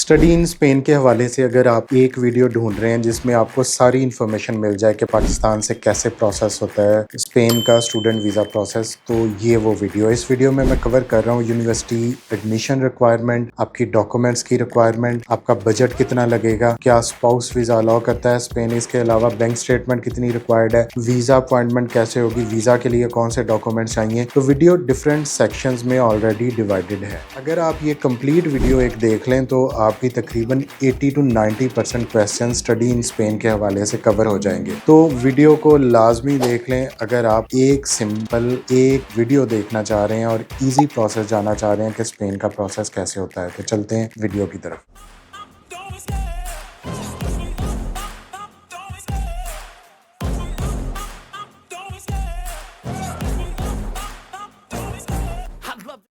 Study in Spain के हवाले से अगर आप एक वीडियो ढूंढ रहे हैं जिसमें आपको सारी इन्फॉर्मेशन मिल जाए कि पाकिस्तान से कैसे प्रोसेस होता है स्पेन का स्टूडेंट वीज़ा प्रोसेस, तो ये वो वीडियो है। इस वीडियो में मैं कवर कर रहा हूँ यूनिवर्सिटी एडमिशन रिक्वायरमेंट, आपकी डॉक्यूमेंट्स की रिक्वायरमेंट, आपका बजट कितना लगेगा, क्या स्पाउस वीज़ा अलाउ करता है स्पेन, इसके अलावा बैंक स्टेटमेंट कितनी रिक्वायर्ड है, वीज़ा अपॉइंटमेंट कैसे होगी, वीज़ा के लिए कौन से डॉक्यूमेंट्स चाहिए। तो वीडियो डिफरेंट सेक्शंस में ऑलरेडी डिवाइडेड है। अगर आप ये कंप्लीट वीडियो एक देख लें तो आपकी तकरीबन 80 to 90% question study in Spain के हवाले से कवर हो जाएंगे। तो वीडियो को लाजमी देख लें अगर आप एक सिंपल एक वीडियो देखना चाह रहे हैं और इजी प्रोसेस जाना चाह रहे हैं कि स्पेन का प्रोसेस कैसे होता है। तो चलते हैं वीडियो की तरफ।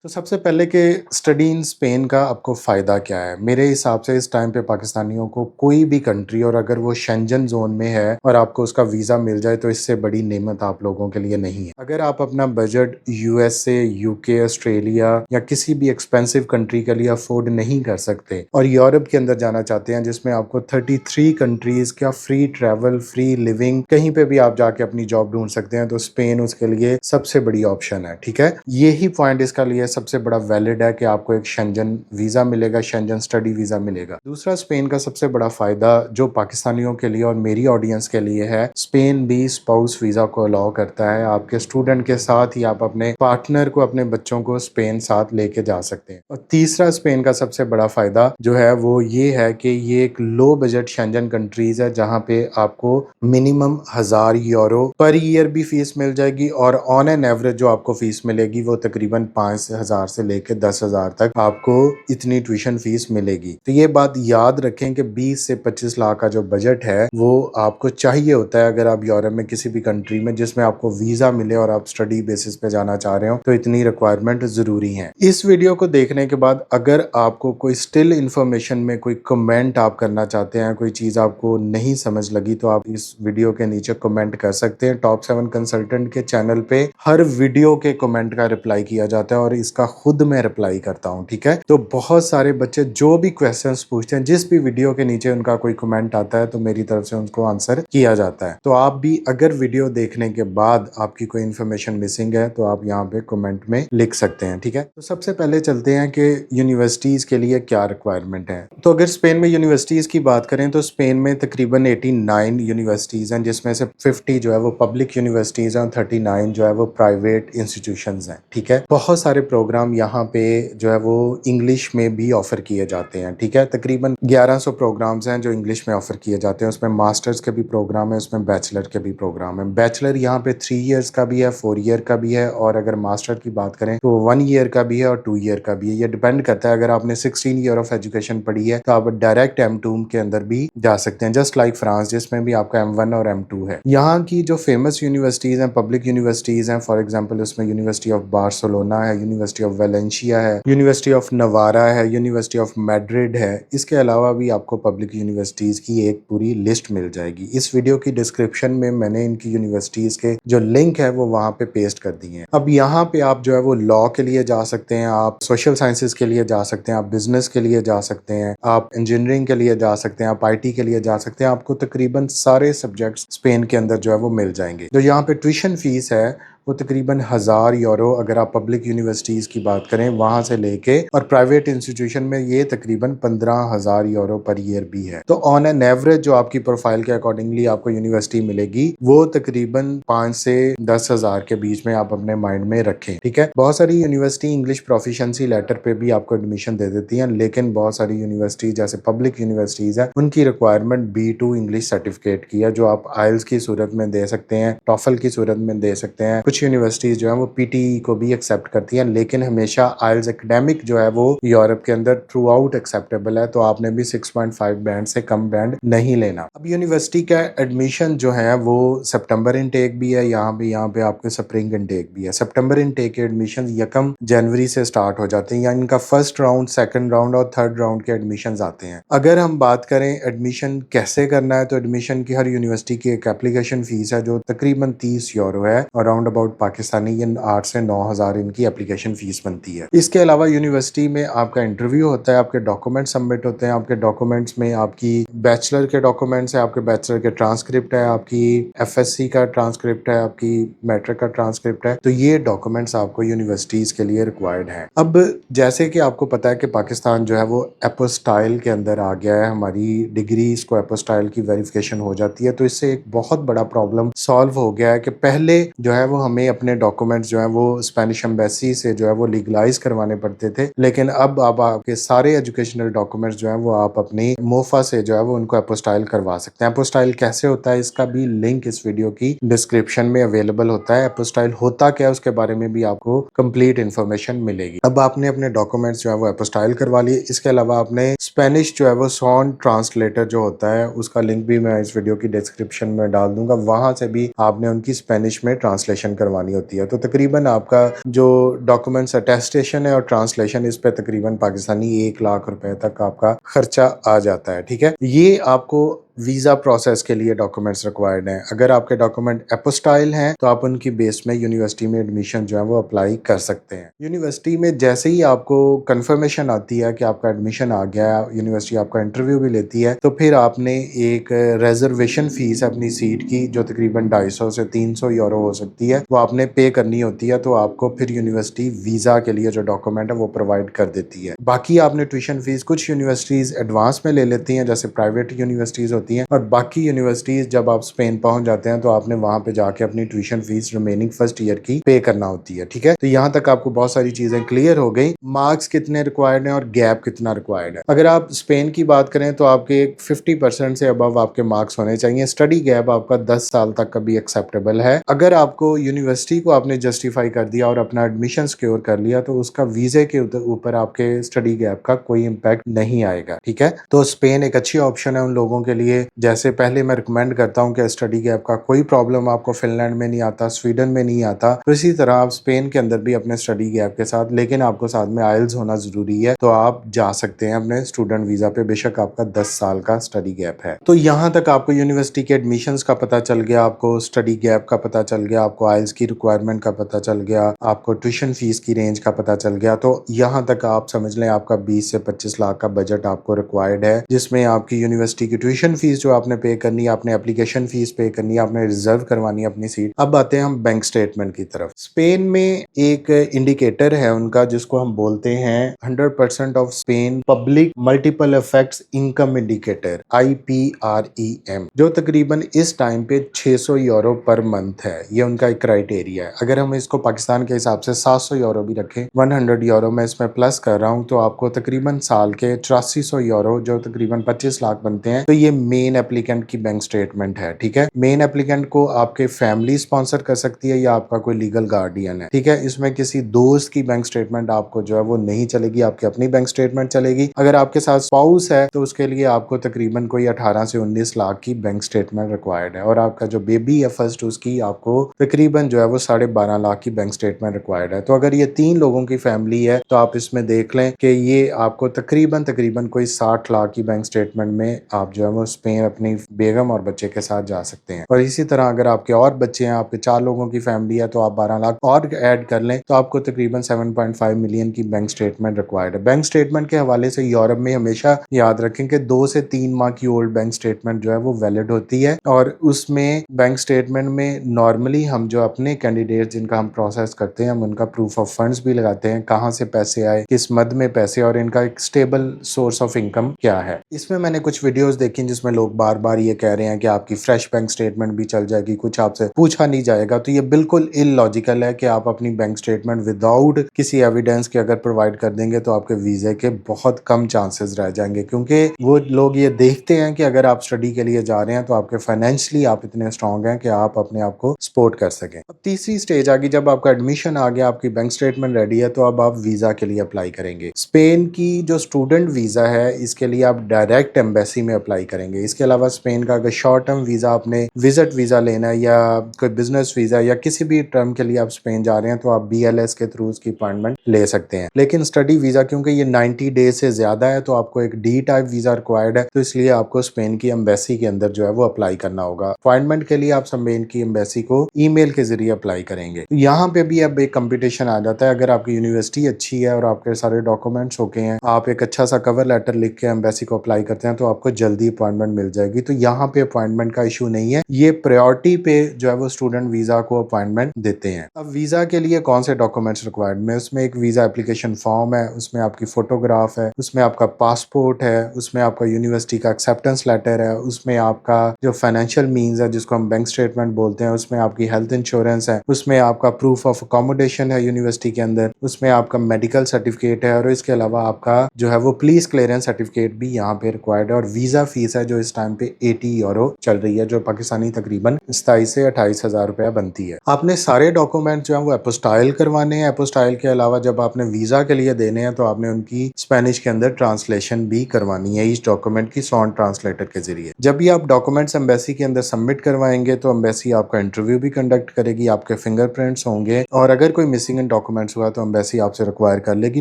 तो सबसे पहले कि स्टडी इन स्पेन का आपको फ़ायदा क्या है। मेरे हिसाब से इस टाइम पे पाकिस्तानियों को कोई भी कंट्री, और अगर वो शेंजन जोन में है और आपको उसका वीज़ा मिल जाए, तो इससे बड़ी नेमत आप लोगों के लिए नहीं है। अगर आप अपना बजट यूएसए, यूके, ऑस्ट्रेलिया या किसी भी एक्सपेंसिव कंट्री के लिए अफोर्ड नहीं कर सकते और यूरोप के अंदर जाना चाहते हैं जिसमें आपको 33 कंट्रीज़ का फ्री ट्रैवल, फ्री लिविंग, कहीं पे भी आप जाके अपनी जॉब ढूंढ सकते हैं, तो स्पेन उसके लिए सबसे बड़ी ऑप्शन है। ठीक है, यही पॉइंट इसका लिए सबसे बड़ा वैलिड है कि आपको एक शेंजन वीज़ा मिलेगा, शेंजन स्टडी वीज़ा मिलेगा। दूसरा, स्पेन का सबसे बड़ा फ़ायदा जो पाकिस्तानियों के लिए और मेरी ऑडियंस के लिए है, स्पेन भी स्पाउस वीज़ा को अलाउ करता है। आपके स्टूडेंट के साथ ही आप अपने पार्टनर को, अपने बच्चों को स्पेन साथ लेके जा सकते हैं। और तीसरा, स्पेन का सबसे बड़ा फ़ायदा जो है वो ये है कि ये एक लो बजट शेंजन कंट्रीज़ है जहाँ पे आपको मिनिमम 1000 यूरो पर ईयर भी फीस मिल जाएगी और ऑन एन एवरेज जो आपको फीस मिलेगी वो तकरीबन 5000 से लेकर 10,000 तक आपको इतनी ट्यूशन फीस मिलेगी। तो ये बात याद रखें कि 20 से 25 लाख का जो बजट है वो आपको चाहिए होता है अगर आप यूरोप में किसी भी कंट्री में जिसमें आपको वीजा मिले और आप स्टडी बेसिस पे जाना चाह रहे हो, तो इतनी रिक्वायरमेंट जरूरी है। इस वीडियो को देखने के बाद अगर आपको कोई स्टिल इंफॉर्मेशन में कोई कमेंट आप करना चाहते हैं, कोई चीज आपको नहीं समझ लगी, तो आप इस वीडियो के नीचे कमेंट कर सकते हैं। टॉप 7 कंसल्टेंट के चैनल पे हर वीडियो के कमेंट का रिप्लाई किया जाता है और इसका खुद मैं रिप्लाई करता हूं। ठीक है, तो बहुत सारे बच्चे जो भी क्वेश्चंस पूछते हैं, जिस भी वीडियो के नीचे उनका कोई कमेंट आता है तो मेरी तरफ से उनको आंसर किया जाता है। तो आप भी अगर वीडियो देखने के बाद आपकी कोई इन्फॉर्मेशन मिसिंग है तो आप यहाँ पे कमेंट में लिख सकते हैं। ठीक है, तो सबसे पहले चलते हैं कि यूनिवर्सिटीज के लिए क्या रिक्वायरमेंट है। तो अगर स्पेन में यूनिवर्सिटीज की बात करें तो स्पेन में तकरीबन 89 यूनिवर्सिटीज हैं, जिसमें से 50 जो है वो पब्लिक यूनिवर्सिटीज हैं और 39 जो है वो प्राइवेट इंस्टीट्यूशंस हैं। ठीक है, बहुत सारे प्रोग्राम यहाँ पे जो है वो इंग्लिश में भी ऑफर किए जाते हैं। ठीक है, तकरीबन 1100 प्रोग्राम्स हैं जो इंग्लिश में ऑफर किए जाते हैं। उसमें मास्टर्स के भी प्रोग्राम है, उसमें बैचलर के भी प्रोग्राम है। बैचलर यहाँ पे 3 ईयर्स का भी है, 4 ईयर का भी है, और अगर मास्टर की बात करें तो 1 ईयर का भी है और 2 ईयर का भी है। ये डिपेंड करता है, अगर आपने 16 ईयर ऑफ एजुकेशन पढ़ी है तो आप डायरेक्ट M2 के अंदर भी जा सकते हैं, जस्ट लाइक फ्रांस जिसमें भी आपका M1 और M2 है। यहाँ की जो फेमस यूनिवर्सिटीज हैं, पब्लिक यूनिवर्सिटीज हैं, फॉर एग्जाम्पल उसमें यूनिवर्सिटी ऑफ बार्सिलोना है, यूनिवर्सिटी ऑफ वेलेंशिया है, यूनिवर्सिटी ऑफ नवारा है, यूनिवर्सिटी ऑफ मैड्रिड है। इसके अलावा भी आपको पब्लिक यूनिवर्सिटीज की एक पूरी लिस्ट मिल जाएगी। इस वीडियो की डिस्क्रिप्शन में मैंने इनकी यूनिवर्सिटीज के जो लिंक है वो वहां पे पेस्ट कर दिए हैं। अब यहाँ पे आप जो है वो लॉ के लिए जा सकते हैं, आप सोशल साइंसेज के लिए जा सकते हैं, आप बिजनेस के लिए जा सकते हैं, आप इंजीनियरिंग के लिए जा सकते हैं, आप IT के लिए जा सकते हैं। आपको तकरीबन सारे सब्जेक्ट्स स्पेन के अंदर जो है वो मिल जाएंगे। जो यहाँ पे ट्यूशन फीस है वो तकरीबन 1000 यूरो अगर आप पब्लिक यूनिवर्सिटीज की बात करें वहां से लेके, और प्राइवेट इंस्टीट्यूशन में ये तकरीबन 15,000 यूरो पर ईयर भी है। तो ऑन एन एवरेज जो आपकी प्रोफाइल के अकॉर्डिंगली आपको यूनिवर्सिटी मिलेगी वो तकरीबन 5 से 10,000 के बीच में आप अपने माइंड में रखें। ठीक है, बहुत सारी यूनिवर्सिटी इंग्लिश प्रोफिशिएंसी लेटर पे भी आपको एडमिशन दे देती है, लेकिन बहुत सारी यूनिवर्सिटी जैसे पब्लिक यूनिवर्सिटीज है उनकी रिक्वायरमेंट B2 इंग्लिश सर्टिफिकेट की है, जो आप IELTS की सूरत में दे सकते हैं, टॉफल की सूरत में दे सकते हैं। कुछ यूनिवर्सिटीज जो है वो PTE को भी एक्सेप्ट करती हैं, लेकिन हमेशा IELTS एकेडमिक जो है वो यूरोप के अंदर थ्रू आउट एक्सेप्टेबल है, तो आपने भी 6.5 बैंड से कम बैंड नहीं लेना। अब यूनिवर्सिटी का एडमिशन जो है वो सितंबर इनटेक भी है, यहाँ पे आपके स्प्रिंग इनटेक भी है। सितंबर इनटेक के एडमिशन 1 जनवरी से स्टार्ट हो जाते हैं, यानी इनका फर्स्ट राउंड, सेकंड राउंड और थर्ड राउंड के एडमिशन आते हैं। अगर हम बात करें एडमिशन कैसे करना है, तो एडमिशन की हर यूनिवर्सिटी की एक एप्लीकेशन फीस है जो तकरीबन 30 यूरो है, अराउंड अबाउट पाकिस्तानी इन 8 से 9,000 इनकी एप्लीकेशन फीस बनती है। इसके अलावा यूनिवर्सिटी में आपका इंटरव्यू होता है, आपके डॉक्यूमेंट सबमिट होते हैं, आपके डॉक्यूमेंट्स में आपकी बैचलर के डॉक्यूमेंट्स है, आपके बैचलर के ट्रांसक्रिप्ट है, आपकी एफएससी का ट्रांसक्रिप्ट है, आपकी मैट्रिक का ट्रांसक्रिप्ट है। तो ये डॉक्यूमेंट्स आपको यूनिवर्सिटीज के लिए रिक्वायर्ड है। अब जैसे कि आपको पता है कि पाकिस्तान जो है वो एपोस्टाइल के अंदर आ गया है, हमारी डिग्रीज को एपोस्टाइल की वेरिफिकेशन हो जाती है। तो इससे एक बहुत बड़ा प्रॉब्लम सॉल्व हो गया है कि पहले जो है वो हमें अपने डॉक्यूमेंट्स जो है वो स्पेनिश एम्बेसी से जो है वो लीगलाइज करवाने पड़ते थे, लेकिन अब आपके सारे एजुकेशनल डॉक्यूमेंट्स जो है वो आप अपनी मोफा से जो है वो उनको एपोस्टाइल करवा सकते हैं। एपोस्टाइल कैसे होता है इसका भी लिंक इस वीडियो की डिस्क्रिप्शन में अवेलेबल होता है। एपोस्टाइल होता क्या है उसके बारे में भी आपको कंप्लीट इन्फॉर्मेशन मिलेगी। अब आपने अपने डॉक्यूमेंट्स जो है वो एपोस्टाइल करवा लिए। इसके अलावा आपने स्पेनिश जो है वो सॉन्ग ट्रांसलेटर जो होता है उसका लिंक भी मैं इस वीडियो की डिस्क्रिप्शन में डाल दूंगा, वहां से भी आपने उनकी स्पेनिश में ट्रांसलेशन करवानी होती है। तो तकरीबन आपका जो डॉक्यूमेंट्स अटेस्टेशन है और ट्रांसलेशन, इस पे तकरीबन पाकिस्तानी 1 लाख रुपए तक आपका खर्चा आ जाता है। ठीक है, ये आपको वीजा प्रोसेस के लिए डॉक्यूमेंट्स रिक्वायर्ड हैं। अगर आपके डॉक्यूमेंट एपोस्टाइल हैं तो आप उनकी बेस में यूनिवर्सिटी में एडमिशन जो है वो अप्लाई कर सकते हैं। यूनिवर्सिटी में जैसे ही आपको कंफर्मेशन आती है कि आपका एडमिशन आ गया, यूनिवर्सिटी आपका इंटरव्यू भी लेती है, तो फिर आपने एक रिजर्वेशन फीस अपनी सीट की जो तकरीबन 250 से 300 यूरो हो सकती है, वो आपने पे करनी होती है। तो आपको फिर यूनिवर्सिटी वीजा के लिए जो डॉक्यूमेंट है वो प्रोवाइड कर देती है। बाकी आपने ट्यूशन फीस कुछ यूनिवर्सिटीज एडवांस में ले लेती हैं, जैसे प्राइवेट यूनिवर्सिटीज होती हैं, और बाकी यूनिवर्सिटीज जब आप स्पेन पहुंच जाते हैं तो आपने वहां पे जाके अपनी tuition fees remaining first year की पे करना होती है। ठीक है, तो यहाँ तक आपको बहुत सारी चीजें क्लियर हो गई। मार्क्स कितने रिक्वायर्ड हैं और गैप कितना रिक्वायर्ड है। अगर आप स्पेन की बात करें तो आपके 50% से अबव आपके मार्क्स होने चाहिए। स्टडी गैप आपका 10 साल तक का भी एक्सेप्टेबल है। अगर आपको यूनिवर्सिटी को आपने जस्टिफाई कर दिया और अपना एडमिशन सिक्योर कर लिया तो उसका वीजे के ऊपर आपके स्टडी गैप का कोई इम्पैक्ट नहीं आएगा। ठीक है, तो स्पेन एक अच्छी ऑप्शन है उन लोगों के लिए। जैसे पहले मैं रिकमेंड करता हूं कि स्टडी गैप का कोई प्रॉब्लम आपको फिनलैंड में नहीं आता, स्वीडन में नहीं आता, तो इसी तरह आप स्पेन के अंदर भी अपने स्टडी गैप के साथ, लेकिन आपको साथ में आइल्स होना जरूरी है, तो आप जा सकते हैं अपने स्टूडेंट वीजा पे, बेशक आपका 10 साल का स्टडी गैप है। तो यहाँ तक आपको यूनिवर्सिटी के एडमिशंस का पता चल गया, आपको स्टडी गैप का पता चल गया, आपको आइल्स की रिक्वायरमेंट का पता चल गया, आपको ट्यूशन फीस की रेंज का पता चल गया। तो यहाँ तक आप समझ लें आपका 20 से 25 लाख का बजट आपको रिक्वायर्ड है, जिसमें आपकी यूनिवर्सिटी की ट्यूशन फीस जो आपने पे करनी है, आपने एप्लीकेशन फीस पे करनी है, आपने रिजर्व करवानी है अपनी सीट। अब आते हैं हम बैंक स्टेटमेंट की तरफ। स्पेन में एक इंडिकेटर है उनका जिसको हम बोलते हैं 100% of Spain public multiple effects income indicator, IPREM, जो तकरीबन इस टाइम पे 600 यूरो पर मंथ है। ये उनका एक क्राइटेरिया है। अगर हम इसको पाकिस्तान के हिसाब से 700 यूरो भी रखें, 100 यूरो मैं इसमें प्लस कर रहा हूँ, तो आपको तकरीबन साल के 8300 यूरो जो तकरीबन 25 लाख बनते हैं। तो ये मेन एप्लीकेंट की बैंक स्टेटमेंट है। ठीक है, मेन एप्लीकेंट को आपके फैमिली स्पॉन्सर कर सकती है या आपका कोई लीगल गार्डियन है। ठीक है, इसमें किसी दोस्त की बैंक स्टेटमेंट आपको जो है वो नहीं चलेगी, आपकी अपनी बैंक स्टेटमेंट चलेगी। अगर आपके साथ स्पाउस है तो उसके लिए आपको तकरीबन कोई 18 से 19 लाख की बैंक स्टेटमेंट रिक्वायर्ड है, और आपका जो बेबी है फर्स्ट, उसकी आपको तकरीबन जो है वो 12.5 लाख की बैंक स्टेटमेंट रिक्वायर्ड है। तो अगर ये 3 लोगों की फैमिली है तो आप इसमें देख लें कि ये आपको तकरीबन कोई 60 लाख की बैंक स्टेटमेंट में आप जो है वो स्पेन अपनी बेगम और बच्चे के साथ जा सकते हैं। और इसी तरह अगर आपके और बच्चे हैं, आपके 4 लोगों की फैमिली है, तो आप 12 लाख और ऐड कर लें तो आपको तकरीबन 7.5 मिलियन की बैंक स्टेटमेंट रिक्वायर्ड है। बैंक स्टेटमेंट के हवाले से यूरोप में हमेशा याद रखें कि 2 से 3 माह की ओल्ड बैंक स्टेटमेंट जो है वो वैलिड होती है, और उसमें बैंक स्टेटमेंट में नॉर्मली हम जो अपने कैंडिडेट जिनका हम प्रोसेस करते हैं, हम उनका प्रूफ ऑफ फंड्स भी लगाते हैं, कहाँ से पैसे आए, किस मद में पैसे, और इनका एक स्टेबल सोर्स ऑफ इनकम क्या है। इसमें मैंने कुछ वीडियोस देखी जिसमें लोग बार बार ये कह रहे हैं कि आपकी फ्रेश बैंक स्टेटमेंट भी चल जाएगी, कुछ आपसे पूछा नहीं जाएगा। तो ये बिल्कुल इलॉजिकल है कि आप अपनी बैंक स्टेटमेंट विदाउट किसी एविडेंस के अगर प्रोवाइड कर देंगे तो आपके वीजे के बहुत कम चांसेस रह जाएंगे, क्योंकि वो लोग ये देखते हैं कि अगर आप स्टडी के लिए जा रहे हैं तो आपके फाइनेंशियली आप इतने स्ट्रांग हैं कि आप अपने आप को सपोर्ट कर सकें। अब तीसरी स्टेज आ गई, जब आपका एडमिशन आ गया, आपकी बैंक स्टेटमेंट रेडी है, तो अब आप वीजा के लिए अप्लाई करेंगे। स्पेन की जो स्टूडेंट वीजा है इसके लिए आप डायरेक्ट एम्बेसी में अप्लाई करेंगे। जाएंगे। इसके अलावा स्पेन का अगर शॉर्ट टर्म वीज़ा आपने विजिट वीज़ा लेना है या कोई बिजनेस वीज़ा या किसी भी टर्म के लिए आप स्पेन जा रहे हैं तो आप BLS के थ्रू उसकी अपॉइंटमेंट ले सकते हैं। लेकिन स्टडी वीज़ा क्योंकि ये 90 डेज से ज़्यादा है तो आपको एक D टाइप वीज़ा रिक्वायर्ड है, तो इसलिए आपको स्पेन की एम्बेसी के अंदर जो है वो अप्लाई करना होगा। अपॉइंटमेंट के लिए आप स्पेन की एम्बेसी को ईमेल के जरिए अप्लाई करेंगे। तो यहाँ पे भी अब एक कंपटीशन आ जाता है। अगर आपकी यूनिवर्सिटी अच्छी है और आपके सारे डॉक्यूमेंट्स ओके हैं, आप एक अच्छा सा कवर लेटर लिख के एम्बेसी को अप्लाई करते हैं तो आपको जल्दी अपॉइंटमेंट मिल जाएगी। तो यहाँ पे अपॉइंटमेंट का इशू नहीं है, ये प्रायोरिटी पे जो है वो स्टूडेंट वीजा को अपॉइंटमेंट देते हैं। अब वीजा के लिए कौन से डॉक्यूमेंट्स रिक्वायर्ड में, उसमें एक वीजा एप्लीकेशन फॉर्म है, उसमें आपकी फोटोग्राफ है, उसमें आपका पासपोर्ट है, उसमें आपका यूनिवर्सिटी का एक्सेप्टेंस लेटर है, उसमें आपका जो फाइनेंशियल मीन्स है जिसको हम बैंक स्टेटमेंट बोलते हैं, उसमें आपकी हेल्थ इंश्योरेंस है, उसमें आपका प्रूफ ऑफ अकोमोडेशन है यूनिवर्सिटी के अंदर, उसमें आपका मेडिकल सर्टिफिकेट है और इसके अलावा आपका जो है वो पुलिस क्लियरेंस सर्टिफिकेट भी यहाँ पे रिक्वायर्ड है। और वीजा फीस है जो इस टाइम पे 80 यूरो चल रही है, जो पाकिस्तानी तकरीबन 27 से 28 हजार रुपया बनती है। आपने सारे डॉक्यूमेंट जो है वो एपोस्टाइल करवाने हैं। एपोस्टाइल के अलावा जब आपने वीजा के लिए देने हैं तो आपने उनकी स्पेनिश के अंदर ट्रांसलेशन भी करवानी है इस डॉक्यूमेंट की सॉन्ड ट्रांसलेटर के जरिए। जब भी आप डॉक्यूमेंट्स एम्बेसी के अंदर सबमिट करवाएंगे तो एम्बेसी आपका इंटरव्यू भी कंडक्ट करेगी, आपके फिंगरप्रिंट्स होंगे और अगर कोई मिसिंग इन डॉक्यूमेंट्स हुआ तो एम्बेसी आपसे रिक्वायर कर लेगी।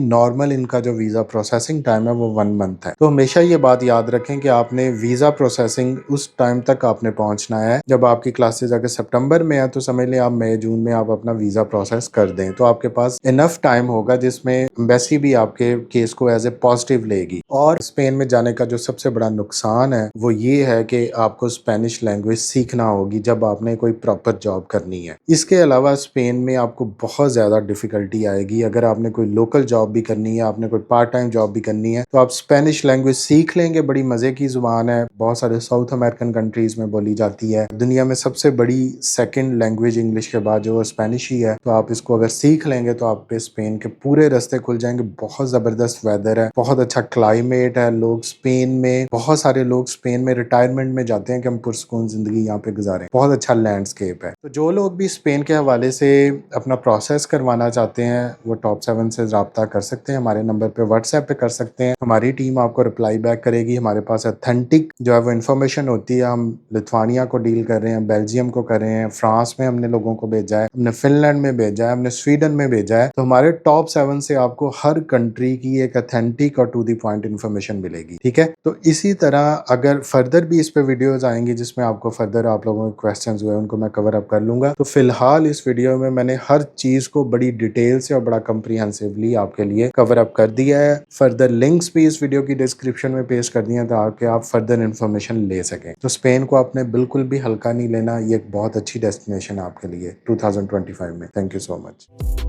नॉर्मल इनका जो वीजा प्रोसेसिंग टाइम है वो 1 मंथ है। तो हमेशा ये बात याद रखें कि आपने वीजा प्रोसेसिंग उस टाइम तक आपने पहुंचना है जब आपकी क्लासेस अगर सितंबर में है तो समझ लें आप मई जून में आप अपना वीजा प्रोसेस कर दें तो आपके पास इनफ टाइम होगा जिसमें एम्बेसी भी आपके केस को एज ए पॉजिटिव लेगी। और स्पेन में जाने का जो सबसे बड़ा नुकसान है वो ये है कि आपको स्पेनिश लैंग्वेज सीखना होगी जब आपने कोई प्रॉपर जॉब करनी है। इसके अलावा स्पेन में आपको बहुत ज़्यादा डिफिकल्टी आएगी अगर आपने कोई लोकल जॉब भी करनी है, आपने कोई पार्ट टाइम जॉब भी करनी है तो आप स्पेनिश लैंग्वेज सीख लेंगे। बड़ी मज़े की ज़ुबान है, बहुत सारे साउथ अमेरिकन कंट्रीज में बोली जाती है। दुनिया में सबसे बड़ी सेकंड लैंग्वेज इंग्लिश के बाद जो स्पेनिश ही है, तो आप इसको अगर सीख लेंगे तो आप पे स्पेन के पूरे रास्ते खुल जाएंगे। बहुत ज़बरदस्त वेदर है, बहुत अच्छा क्लाइमेट है। लोग स्पेन में, बहुत सारे लोग स्पेन में रिटायरमेंट में जाते हैं कि हम पुरसकून ज़िंदगी यहाँ पे गुजारें। बहुत अच्छा लैंडस्केप है। तो जो लोग भी स्पेन के हवाले से अपना प्रोसेस करवाना चाहते हैं वो टॉप 7 से रब्ता कर सकते हैं, हमारे नंबर पे व्हाट्सएप पे कर सकते हैं। हमारी टीम आपको रिप्लाई बैक करेगी। हमारे पास ऑथेंटिक जो है वो इन्फॉर्मेशन होती है। हम लिथुआनिया को डील कर रहे हैं, बेल्जियम को कर रहे हैं, फ्रांस में हमने लोगों को भेजा है, हमने फिनलैंड में भेजा है, हमने स्वीडन में भेजा है। तो हमारे टॉप 7 से आपको हर कंट्री की एक ऑथेंटिक और टू द पॉइंट इन्फॉर्मेशन मिलेगी। ठीक है, तो इसी तरह अगर फर्दर भी इस पे वीडियोस आएंगी जिसमें आपको फर्दर आप लोगों के क्वेश्चंस हुए उनको मैं कवर अप कर लूंगा। तो फिलहाल इस वीडियो में मैंने हर चीज को बड़ी डिटेल से और बड़ा कंप्रीहेंसिवली आपके लिए कवर अप कर दिया है। फर्दर लिंक्स भी इस वीडियो की डिस्क्रिप्शन में पेश कर दिए ताकि आप फर्दर इन्फॉर्मेशन ले सकें। तो स्पेन को आपने बिल्कुल भी हल्का नहीं लेना, ये एक बहुत अच्छी डेस्टिनेशन है आपके लिए 2025 में। Thank you so much.